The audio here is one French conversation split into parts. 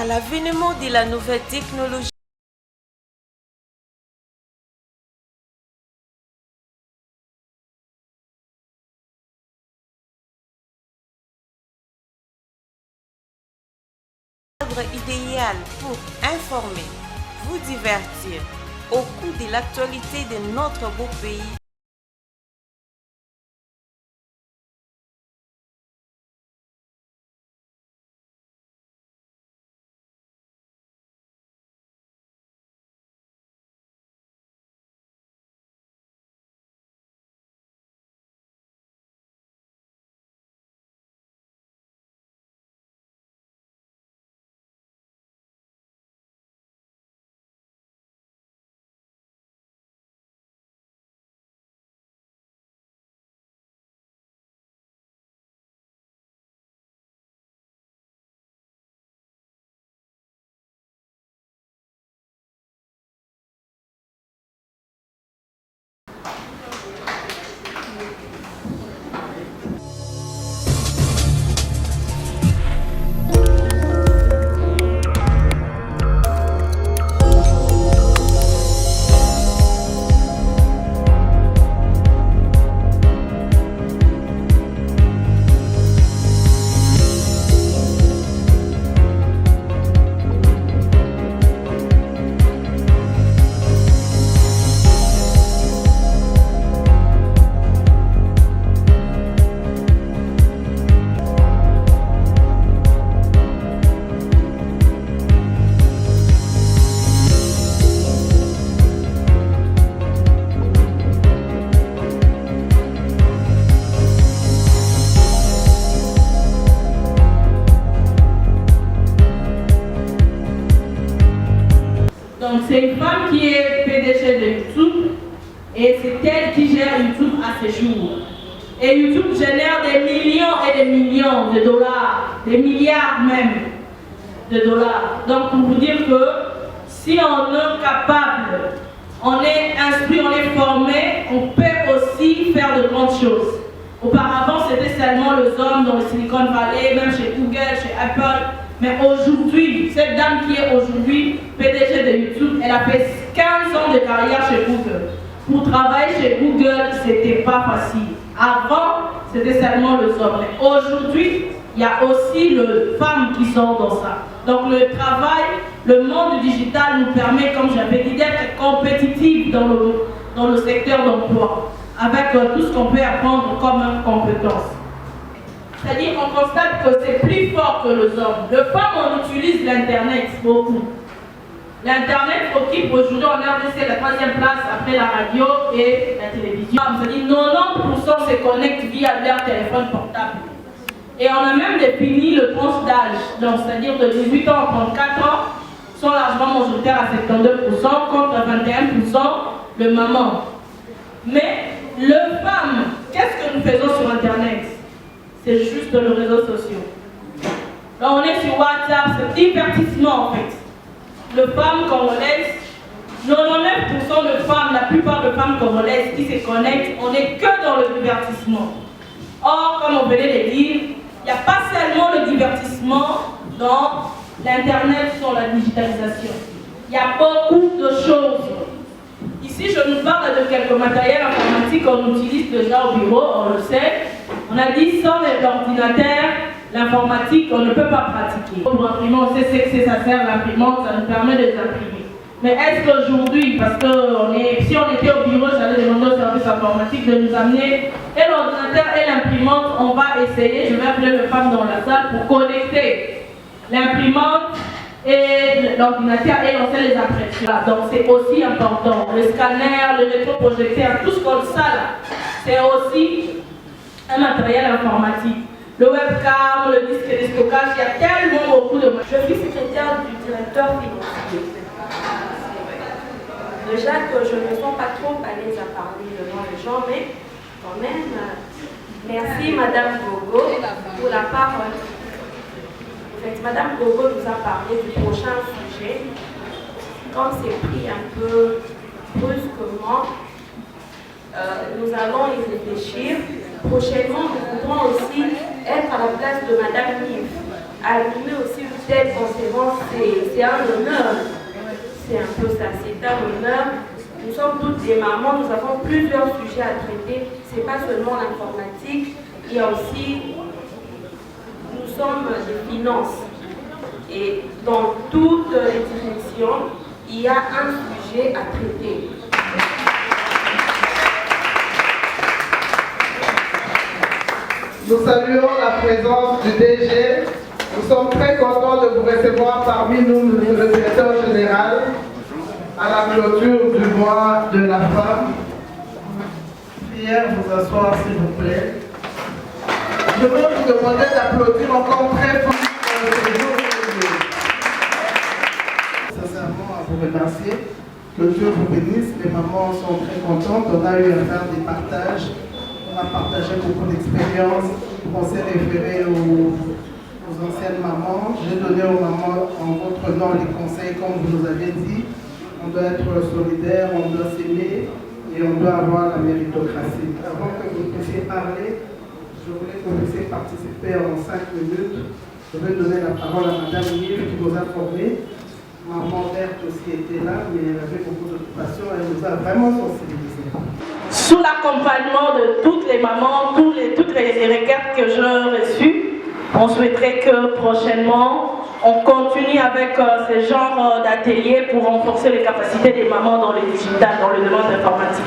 À l'avènement de la nouvelle technologie, idéal pour informer, vous divertir au cours de l'actualité de notre beau pays. Donc c'est une femme qui est PDG de YouTube et c'est elle qui gère YouTube à ce jour. Et YouTube génère des millions et des millions de dollars, des milliards même de dollars. Donc pour vous dire que si on est capable, on est instruit, on est formé, on peut aussi faire de grandes choses. Auparavant c'était seulement les hommes dans le Silicon Valley, même chez Google, chez Apple. Mais aujourd'hui, cette dame qui est aujourd'hui PDG de YouTube, elle a fait 15 ans de carrière chez Google. Pour travailler chez Google, c'était pas facile. Avant, c'était seulement les hommes. Mais aujourd'hui, il y a aussi les femmes qui sont dans ça. Donc le travail, le monde digital nous permet, comme j'avais dit, d'être compétitifs dans le secteur d'emploi, avec tout ce qu'on peut apprendre comme compétences. C'est-à-dire qu'on constate que c'est plus fort que les hommes. Les femmes, on utilise l'Internet beaucoup. L'Internet occupe aujourd'hui en RDC la 3e place après la radio et la télévision. C'est-à-dire 90% se connectent via leur téléphone portable. Et on a même défini le tranche d'âge. Donc c'est-à-dire de 18 ans à 34 ans sont largement majoritaires à 72% contre 21% le maman. Mais les femmes, qu'est-ce que nous faisons sur Internet? C'est juste les réseaux sociaux. Là, on est sur WhatsApp, c'est divertissement en fait. Les femmes congolaises, 99% de femmes, la plupart des femmes congolaises qui se connectent, on n'est que dans le divertissement. Or, comme on venait de dire, il n'y a pas seulement le divertissement dans l'Internet, sur la digitalisation. Il y a beaucoup de choses. Ici, je nous parle de quelques matériels informatiques qu'on utilise déjà au bureau, on le sait. On a dit sans l'ordinateur, l'informatique, on ne peut pas pratiquer. Pour imprimer, on sait ce que ça sert l'imprimante, ça nous permet de imprimer. Mais est-ce qu'aujourd'hui, parce que si on était au bureau, j'allais demander au service informatique de nous amener et l'ordinateur et l'imprimante, on va essayer, je vais appeler les femmes dans la salle pour connecter l'imprimante et l'ordinateur et lancer les impressions. Donc c'est aussi important. Le scanner, le rétroprojecteur, tout ce qu'on sait là, c'est aussi un matériel informatique. Le webcam, le disque de stockage, il y a tellement beaucoup de... Je suis secrétaire du directeur financier. Déjà que je ne me sens pas trop à l'aise à parler devant les gens, mais quand même, merci Madame Gogo pour la parole. En fait, Madame Gogo nous a parlé du prochain sujet. Comme c'est pris un peu brusquement, nous allons y réfléchir. Prochainement, nous pourrons aussi être à la place de Madame Yves. animer aussi une telle conférence, c'est un honneur. C'est un peu ça, c'est un honneur. Nous sommes toutes des mamans, nous avons plusieurs sujets à traiter. Ce n'est pas seulement l'informatique, il y a aussi, nous sommes des finances. Et dans toutes les directions, il y a un sujet à traiter. Nous saluons la présence du DG. Nous sommes très contents de vous recevoir parmi nous, monsieur le directeur général, à la clôture du mois de la femme. Prière, vous asseoir s'il vous plaît. Je veux vous demander d'applaudir encore très fort pour le séjour de Dieu. Sincèrement, à vous remercier. Que Dieu vous bénisse. Les mamans sont très contentes. On a eu à faire des partages. On a partagé beaucoup d'expériences. On s'est référé aux anciennes mamans. J'ai donné aux mamans en votre nom les conseils comme vous nous avez dit. On doit être solidaire, on doit s'aimer et on doit avoir la méritocratie. Avant que vous puissiez parler, je voulais que vous puissiez participer en 5 minutes. Je vais donner la parole à Madame Yves qui nous a formés. Maman Berthe aussi était là, mais elle avait beaucoup d'occupations. Elle nous a vraiment sensibilisés. Sous l'accompagnement de toutes les mamans, toutes les requêtes que j'ai reçues, on souhaiterait que prochainement, on continue avec ce genre d'ateliers pour renforcer les capacités des mamans dans le digital, dans le domaine informatique.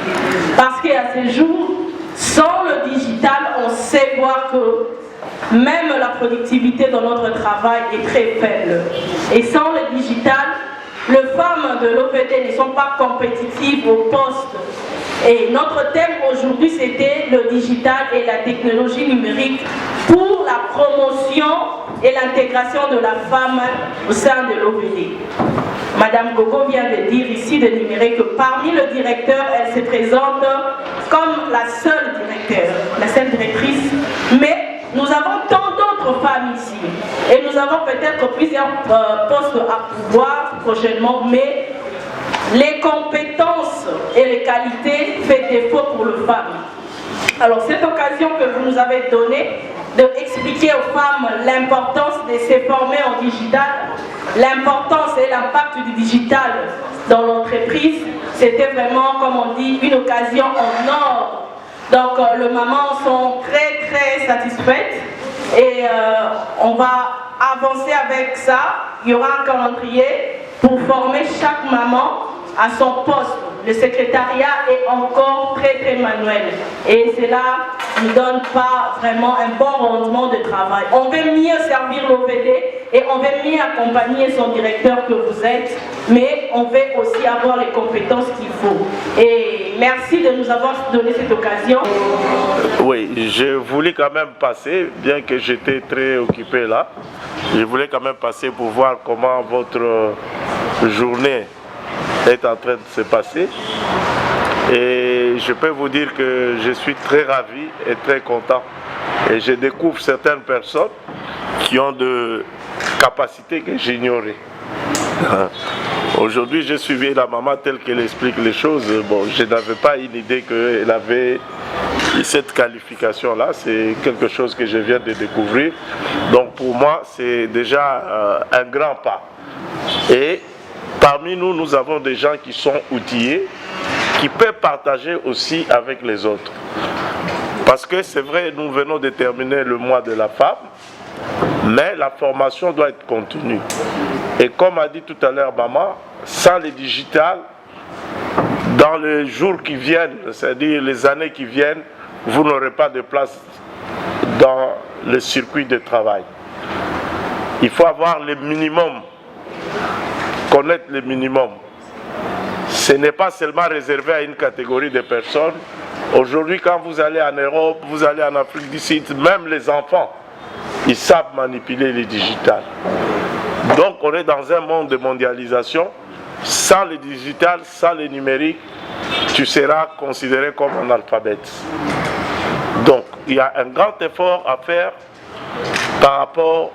Parce qu'à ce jour, sans le digital, on sait voir que même la productivité dans notre travail est très faible. Et sans le digital, les femmes de l'OVD ne sont pas compétitives au poste. Et notre thème aujourd'hui, c'était le digital et la technologie numérique pour la promotion et l'intégration de la femme au sein de l'OVD. Madame Gogo vient de dire ici, de numérer que parmi le directeur, elle se présente comme la seule directeur, la seule directrice, mais nous avons tant d'autres femmes ici et nous avons peut-être plusieurs postes à pouvoir prochainement, mais les compétences et les qualités font défaut pour les femmes. Alors cette occasion que vous nous avez donnée d'expliquer aux femmes l'importance de se former en digital, l'importance et l'impact du digital dans l'entreprise, c'était vraiment, comme on dit, une occasion en or. Donc les mamans sont très très satisfaites et on va avancer avec ça. Il y aura un calendrier pour former chaque maman à son poste. Le secrétariat est encore très très manuel et cela ne donne pas vraiment un bon rendement de travail. On veut mieux servir l'OVD et on veut mieux accompagner son directeur que vous êtes, mais on veut aussi avoir les compétences qu'il faut. Et merci de nous avoir donné cette occasion. Oui, je voulais quand même passer, bien que j'étais très occupé là, je voulais quand même passer pour voir comment votre journée est en train de se passer. Et je peux vous dire que je suis très ravi et très content. Et je découvre certaines personnes qui ont de capacités que j'ignorais. Aujourd'hui, j'ai suivi la maman telle qu'elle explique les choses. Bon, je n'avais pas une idée qu'elle avait cette qualification-là. C'est quelque chose que je viens de découvrir. Donc pour moi, c'est déjà un grand pas. Et parmi nous, nous avons des gens qui sont outillés, qui peuvent partager aussi avec les autres. Parce que c'est vrai, nous venons de terminer le mois de la femme, mais la formation doit être continue. Et comme a dit tout à l'heure maman, sans le digital, dans les jours qui viennent, c'est-à-dire les années qui viennent, vous n'aurez pas de place dans le circuit de travail. Il faut avoir le minimum, connaître le minimum. Ce n'est pas seulement réservé à une catégorie de personnes. Aujourd'hui, quand vous allez en Europe, vous allez en Afrique du Sud, même les enfants, ils savent manipuler le digital. Donc on est dans un monde de mondialisation. Sans le digital, sans le numérique, tu seras considéré comme un analphabète. Donc il y a un grand effort à faire par rapport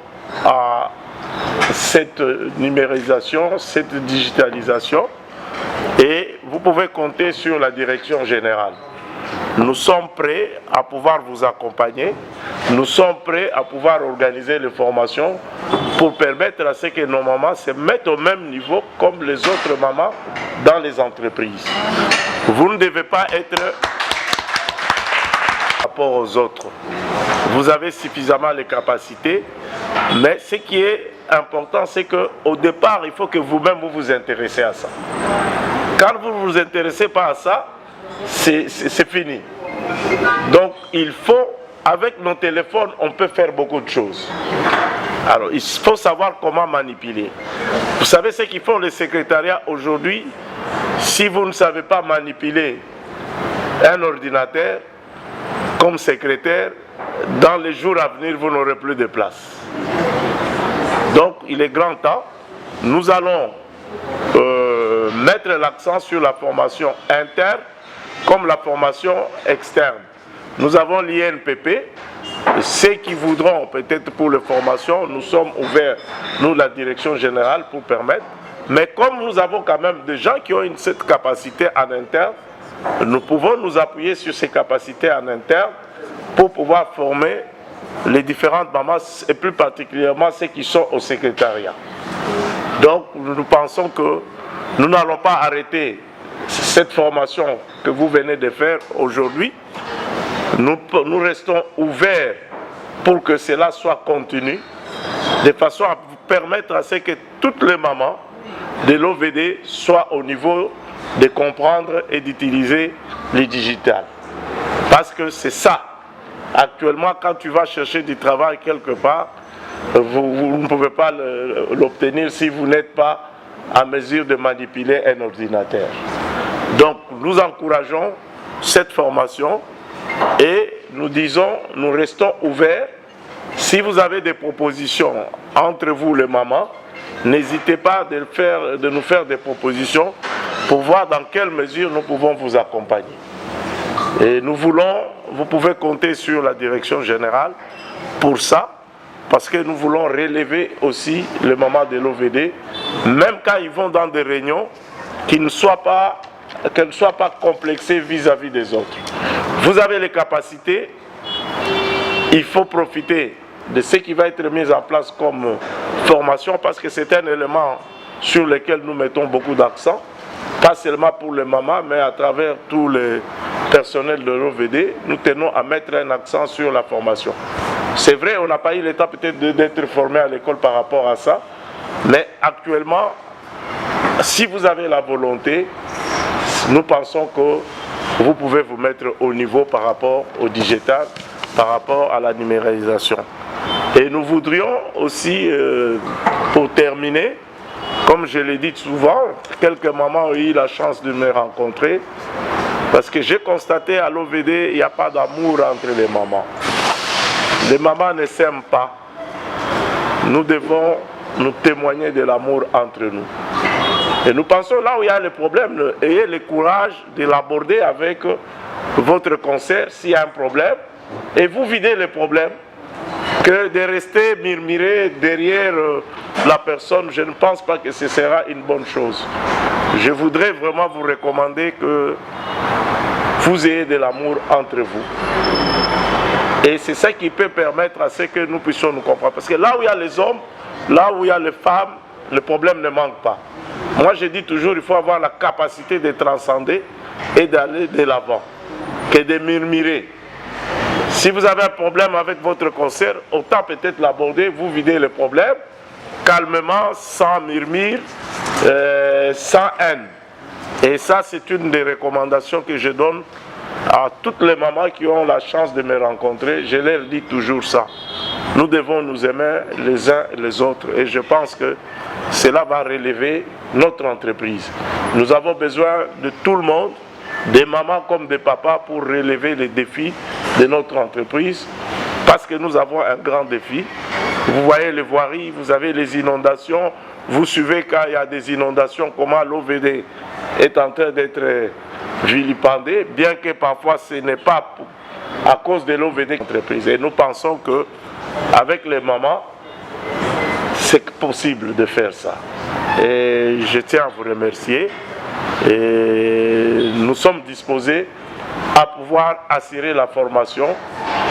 à cette numérisation, cette digitalisation. Et vous pouvez compter sur la direction générale. Nous sommes prêts à pouvoir vous accompagner nous sommes prêts à pouvoir organiser les formations pour permettre à ce que nos mamans se mettent au même niveau comme les autres mamans dans les entreprises. Vous ne devez pas être par rapport aux autres. Vous avez suffisamment les capacités, mais ce qui est important, c'est qu'au départ, il faut que vous-même vous vous intéressez à ça. Quand vous ne vous intéressez pas à ça, c'est fini. Donc, il faut, avec nos téléphones, on peut faire beaucoup de choses. Alors, il faut savoir comment manipuler. Vous savez ce qu'ils font les secrétariats aujourd'hui? Si vous ne savez pas manipuler un ordinateur comme secrétaire, dans les jours à venir, vous n'aurez plus de place. Donc, il est grand temps. Nous allons mettre l'accent sur la formation interne comme la formation externe. Nous avons l'INPP. Ceux qui voudront peut-être pour les formations, nous sommes ouverts, nous la direction générale, pour permettre. Mais comme nous avons quand même des gens qui ont cette capacité en interne, nous pouvons nous appuyer sur ces capacités en interne pour pouvoir former les différentes mamans et plus particulièrement ceux qui sont au secrétariat. Donc nous pensons que nous n'allons pas arrêter cette formation que vous venez de faire aujourd'hui. Nous restons ouverts pour que cela soit continu, de façon à vous permettre à ce que toutes les mamans de l'OVD soient au niveau de comprendre et d'utiliser les digitales. Parce que c'est ça. Actuellement, quand tu vas chercher du travail quelque part, vous ne pouvez pas l'obtenir si vous n'êtes pas en mesure de manipuler un ordinateur. Donc, nous encourageons cette formation et nous disons, nous restons ouverts. Si vous avez des propositions entre vous, les mamans, n'hésitez pas de nous faire des propositions pour voir dans quelle mesure nous pouvons vous accompagner. Et vous pouvez compter sur la direction générale pour ça, parce que nous voulons relever aussi les mamans de l'OVD, même quand ils vont dans des réunions, qu'elles ne soient pas complexées vis-à-vis des autres. Vous avez les capacités, il faut profiter de ce qui va être mis en place comme formation, parce que c'est un élément sur lequel nous mettons beaucoup d'accent, pas seulement pour les mamans, mais à travers tous les personnels de l'OVD, nous tenons à mettre un accent sur la formation. C'est vrai, on n'a pas eu le temps peut-être d'être formé à l'école par rapport à ça, mais actuellement, si vous avez la volonté, nous pensons que vous pouvez vous mettre au niveau par rapport au digital, par rapport à la numérialisation. Et nous voudrions aussi, pour terminer, comme je l'ai dit souvent, quelques mamans ont eu la chance de me rencontrer, parce que j'ai constaté à l'OVD, il n'y a pas d'amour entre les mamans. Les mamans ne s'aiment pas. Nous devons nous témoigner de l'amour entre nous. Et nous pensons là où il y a le problème, ayez le courage de l'aborder avec votre conseil s'il y a un problème, et vous videz le problème, que de rester murmurer derrière la personne. Je ne pense pas que ce sera une bonne chose. Je voudrais vraiment vous recommander que vous ayez de l'amour entre vous. Et c'est ça qui peut permettre à ce que nous puissions nous comprendre. Parce que là où il y a les hommes, là où il y a les femmes, le problème ne manque pas. Moi je dis toujours, il faut avoir la capacité de transcender et d'aller de l'avant, que de murmurer. Si vous avez un problème avec votre concert, autant peut-être l'aborder, vous videz le problème, calmement, sans murmure, sans haine. Et ça, c'est une des recommandations que je donne à toutes les mamans qui ont la chance de me rencontrer. Je leur dis toujours ça. Nous devons nous aimer les uns et les autres. Et je pense que cela va relever notre entreprise. Nous avons besoin de tout le monde, des mamans comme des papas, pour relever les défis de notre entreprise, parce que nous avons un grand défi. Vous voyez les voiries, vous avez les inondations, vous suivez quand il y a des inondations, comment l'OVD est en train d'être vilipendé, bien que parfois ce n'est pas à cause de l'OVD entreprise. Et nous pensons que avec les mamans, c'est possible de faire ça. Et je tiens à vous remercier. Et nous sommes disposés à pouvoir assurer la formation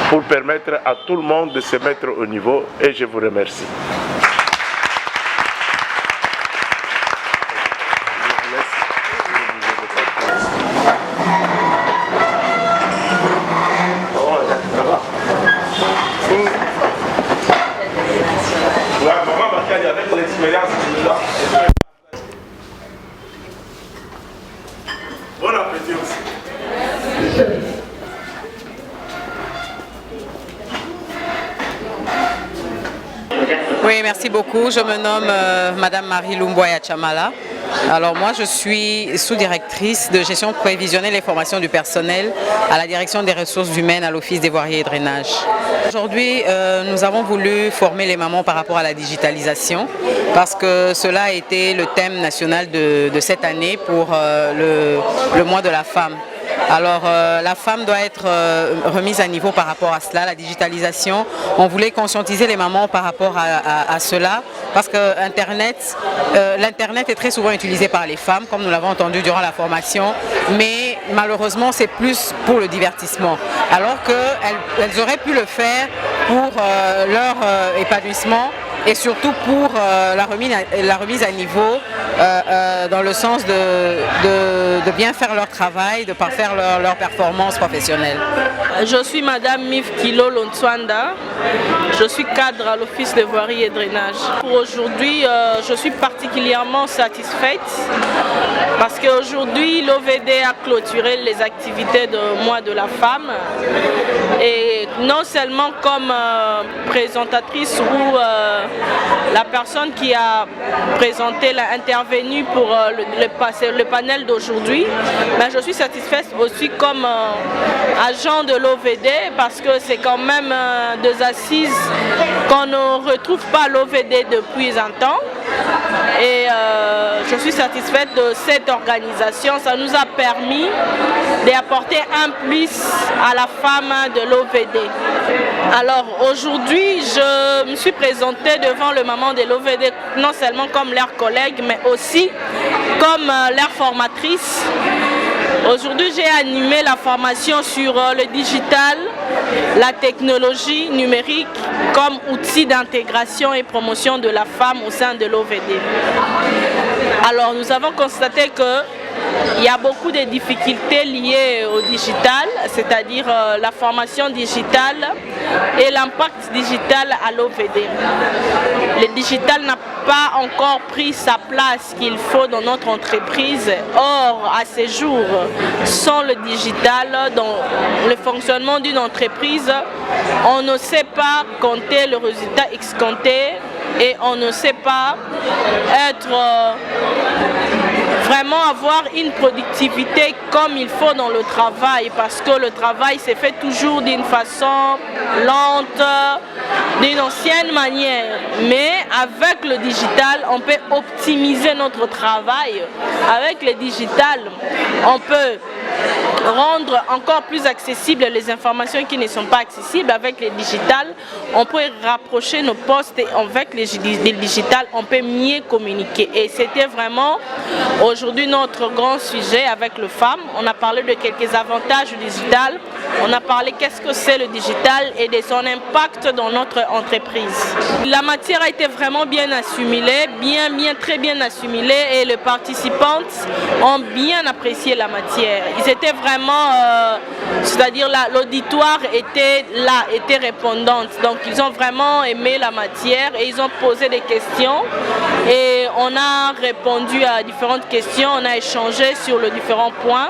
pour permettre à tout le monde de se mettre au niveau et je vous remercie. Bon appétit aussi. Oui, merci beaucoup. Je me nomme Madame Marie Lumboya Chamala. Alors moi, je suis sous-directrice de gestion prévisionnelle et formation du personnel à la direction des ressources humaines à l'Office des voiries et drainage. Aujourd'hui, nous avons voulu former les mamans par rapport à la digitalisation parce que cela a été le thème national de cette année pour le mois de la femme. Alors la femme doit être remise à niveau par rapport à cela, la digitalisation. On voulait conscientiser les mamans par rapport à cela parce que l'Internet est très souvent utilisé par les femmes, comme nous l'avons entendu durant la formation, mais malheureusement c'est plus pour le divertissement. Alors qu'elles auraient pu le faire pour leur épanouissement et surtout pour la remise à niveau dans le sens de bien faire leur travail, de parfaire leur performance professionnelle. Je suis Madame Mif Kilo Lontswanda, je suis cadre à l'Office de voirie et drainage. Pour aujourd'hui, je suis particulièrement satisfaite parce qu'aujourd'hui l'OVD a clôturé les activités de mois de la femme et non seulement comme présentatrice ou la personne qui a présenté, intervenu pour le panel d'aujourd'hui, mais je suis satisfaite aussi comme agent de l'OVD parce que c'est quand même des assises qu'on ne retrouve pas à l'OVD depuis un temps. Et je suis satisfaite de cette organisation. Ça nous a permis d'apporter un plus à la femme de l'OVD. Alors aujourd'hui, je me suis présentée devant le maman de l'OVD, non seulement comme leur collègue, mais aussi comme leur formatrice. Aujourd'hui, j'ai animé la formation sur le digital, la technologie numérique comme outil d'intégration et promotion de la femme au sein de l'OVD. Alors, nous avons constaté qu'il y a beaucoup de difficultés liées au digital, c'est-à-dire la formation digitale et l'impact digital à l'OVD. Le digital n'a pas encore pris sa place qu'il faut dans notre entreprise. Or, à ces jours, sans le digital, dans le fonctionnement d'une entreprise, on ne sait pas compter le résultat escompté et on ne sait pas être vraiment avoir une productivité comme il faut dans le travail, parce que le travail s'est fait toujours d'une façon lente, d'une ancienne manière. Mais avec le digital, on peut optimiser notre travail. Avec le digital, on peut rendre encore plus accessibles les informations qui ne sont pas accessibles. Avec le digital, on peut rapprocher nos postes et avec le digital, on peut mieux communiquer. Et c'était vraiment aujourd'hui notre grand sujet avec le FAM. On a parlé de quelques avantages du digital. On a parlé qu'est-ce que c'est le digital et de son impact dans notre entreprise. La matière a été vraiment bien assimilée, très bien assimilée, et les participantes ont bien apprécié la matière. Ils étaient vraiment, c'est-à-dire l'auditoire était là, était répondante. Donc ils ont vraiment aimé la matière et ils ont posé des questions et on a répondu à différentes questions, on a échangé sur les différents points.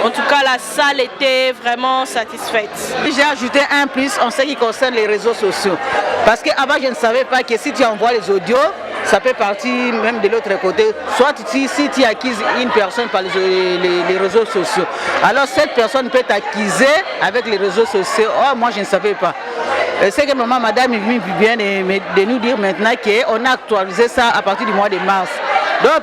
En tout cas, la salle était vraiment satisfaite. J'ai ajouté un plus en ce qui concerne les réseaux sociaux. Parce qu'avant, je ne savais pas que si tu envoies les audios, ça peut partir même de l'autre côté. Soit si tu acquises une personne par les réseaux sociaux. Alors cette personne peut t'acquiser avec les réseaux sociaux. Oh, moi, je ne savais pas. C'est que maman, madame, vient de nous dire maintenant qu'on a actualisé ça à partir du mois de mars. Donc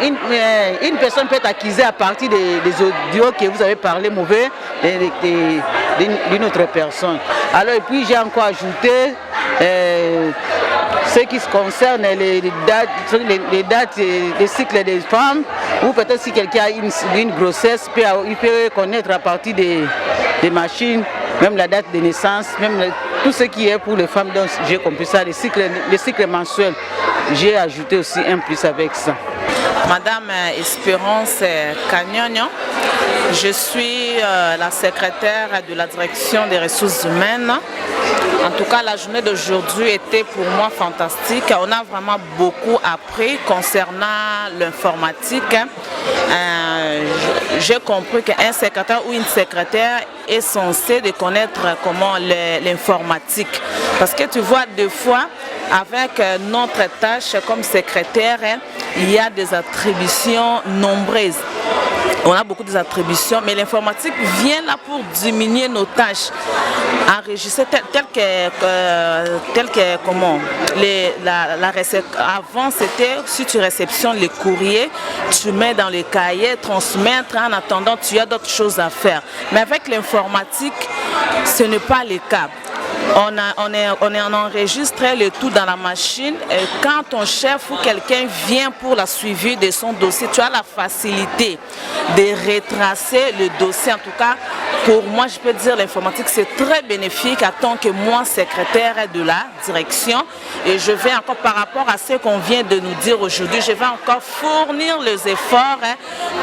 une personne peut être accusée à partir des audios que vous avez parlé mauvais d'une autre personne. Alors et puis j'ai encore ajouté ce qui se concerne les dates des cycles des femmes, ou peut-être si quelqu'un a une grossesse, il peut connaître à partir des machines même la date de naissance, même tout ce qui est pour les femmes. Donc j'ai compris ça, les cycles mensuels. J'ai ajouté aussi un plus avec ça. Madame Espérance Cagnogno, je suis la secrétaire de la direction des ressources humaines. En tout cas, la journée d'aujourd'hui était pour moi fantastique. On a vraiment beaucoup appris concernant l'informatique. J'ai compris qu'un secrétaire ou une secrétaire est censé de connaître comment l'informatique. Parce que tu vois, des fois, avec notre tâche comme secrétaire, il y a des attributions nombreuses. On a beaucoup d'attributions, mais l'informatique vient là pour diminuer nos tâches. Enregistrer avant c'était si tu réceptionnes les courriers, tu mets dans les cahiers, transmettre, en attendant tu as d'autres choses à faire. Mais avec l'informatique, ce n'est pas le cas. On enregistre le tout dans la machine et quand ton chef ou quelqu'un vient pour la suivi de son dossier, tu as la facilité de retracer le dossier. En tout cas, pour moi, je peux dire l'informatique, c'est très bénéfique en tant que moi, secrétaire de la direction. Et je vais encore, par rapport à ce qu'on vient de nous dire aujourd'hui, je vais encore fournir les efforts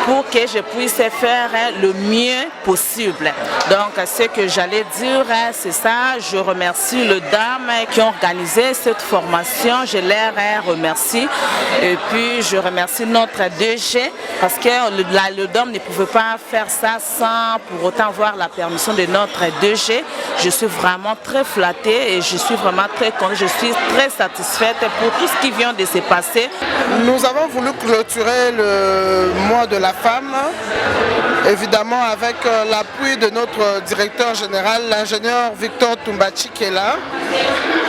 pour que je puisse faire le mieux possible. Donc, ce que j'allais dire, c'est ça. Je remercie les dames qui ont organisé cette formation. Je les remercie. Et puis, je remercie notre DG parce que le DOM ne pouvait pas faire ça sans pour autant avoir la permission de notre DG. Je suis vraiment très flattée et je suis vraiment très contente. Je suis très satisfaite pour tout ce qui vient de se passer. Nous avons voulu clôturer le mois de la femme, évidemment avec l'appui de notre directeur général, l'ingénieur Victor Tumbachi qui est là.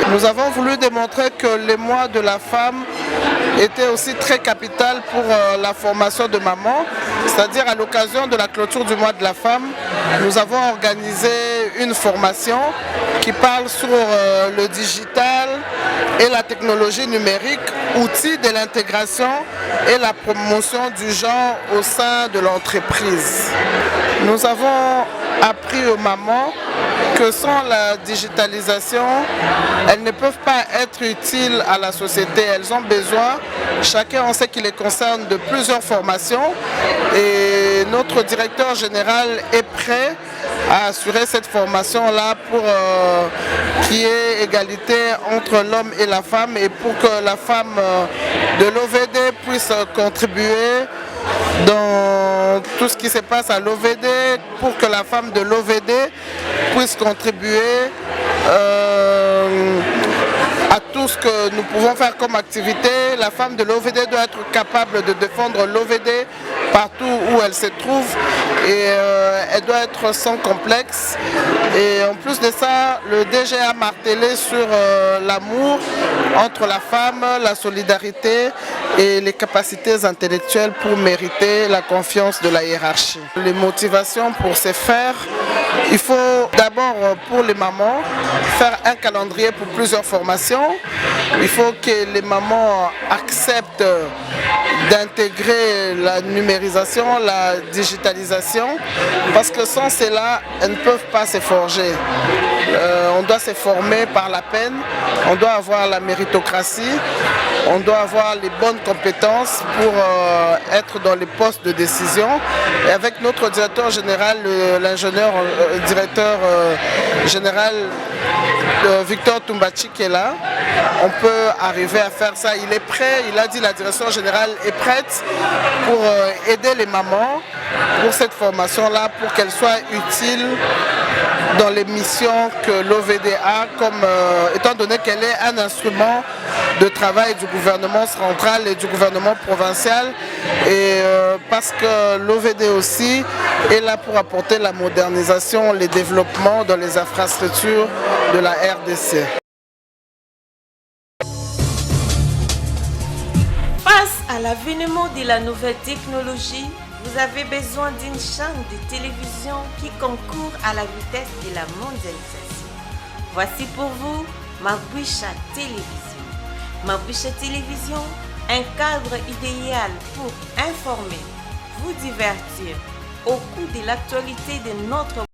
Nous avons voulu démontrer que les mois de la femme étaient aussi très capital pour la formation de maman, c'est-à-dire à l'occasion de la clôture du mois de la femme, nous avons organisé une formation qui parle sur le digital et la technologie numérique, outils de l'intégration et la promotion du genre au sein de l'entreprise. Nous avons appris aux mamans que sans la digitalisation, elles ne peuvent pas être utiles à la société. Elles ont besoin, chacun en ce qui les concerne, de plusieurs formations et notre directeur général est prêt à assurer cette formation-là pour qu'il y ait égalité entre l'homme et la femme et pour que la femme de l'OVD puisse contribuer dans tout ce qui se passe à l'OVD, pour que la femme de l'OVD puisse contribuer à tout ce que nous pouvons faire comme activité. La femme de l'OVD doit être capable de défendre l'OVD partout où elle se trouve et elle doit être sans complexe. Et en plus de ça, le DG a martelé sur l'amour entre la femme, la solidarité et les capacités intellectuelles pour mériter la confiance de la hiérarchie. Les motivations pour ce faire, il faut d'abord pour les mamans faire un calendrier pour plusieurs formations. Il faut que les mamans acceptent d'intégrer la numérisation, la digitalisation, parce que sans cela, elles ne peuvent pas se forger. On doit se former par la peine, on doit avoir la méritocratie, on doit avoir les bonnes compétences pour être dans les postes de décision. Et avec notre directeur général, l'ingénieur directeur général Victor Tumbachi qui est là, on peut arriver à faire ça. Il est prêt, il a dit la direction générale est prête pour aider les mamans pour cette formation-là, pour qu'elle soit utile dans les missions que l'OVD a, comme, étant donné qu'elle est un instrument de travail du gouvernement central et du gouvernement provincial, et parce que l'OVD aussi est là pour apporter la modernisation, les développements dans les infrastructures de la RDC. Face à l'avènement de la nouvelle technologie, vous avez besoin d'une chaîne de télévision qui concourt à la vitesse de la mondialisation. Voici pour vous Mabwisha Télévision. Mabwisha Télévision, un cadre idéal pour informer, vous divertir au cours de l'actualité de notre